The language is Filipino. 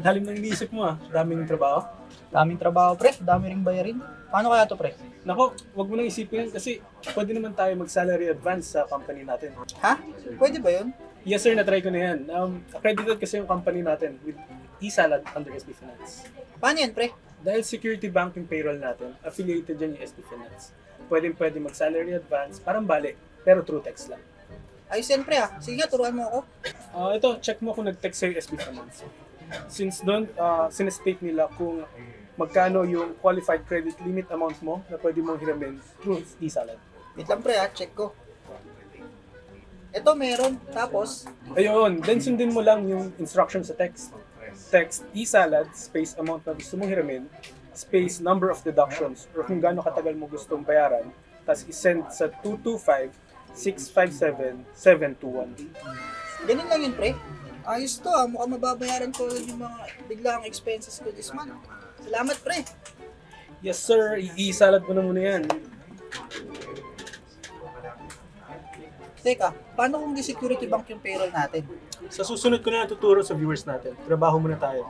Lalim ng iniisip mo ah. Daming trabaho. Daming trabaho, pre. Dami ring bayarin. Paano kaya to, pre? Nako, wag mo nang isipin yan kasi pwede naman tayo mag-salary advance sa company natin. Ha? Pwede ba yun? Yes sir, na-try ko na yan. Accredited kasi yung company natin with eSalad under SB Finance. Paano yan, pre? Dahil security banking payroll natin, affiliated dyan yung SB Finance. Pwede mag-salary advance, parang bali, pero through text lang. Ayos yan, pre, ah. Sige nga, turuan mo ako. Ito, check mo kung nag-text sa'yo SB Finance. Since doon, sinestate nila kung magkano yung qualified credit limit amount mo na pwede mong hiramin through eSalad. Wait lang, pre, ah. Check ko. Ito, meron. Tapos, Ayun, then sundin mo lang yung instruction sa text. Text eSalad, space amount na gusto mong hiramin, space number of deductions, or kung gaano katagal mo gustong bayaran, tapos isend sa 225-657-721. ganun lang yun, pre. Ayos to, ah. Mukhang mababayaran ko yung mga biglang expenses ko this month. Salamat, pre. Yes sir, i-salad mo na muna yan. Teka, paano kung di security bank yung payroll natin? Sa susunod ko na tuturo sa viewers natin. Trabaho muna tayo.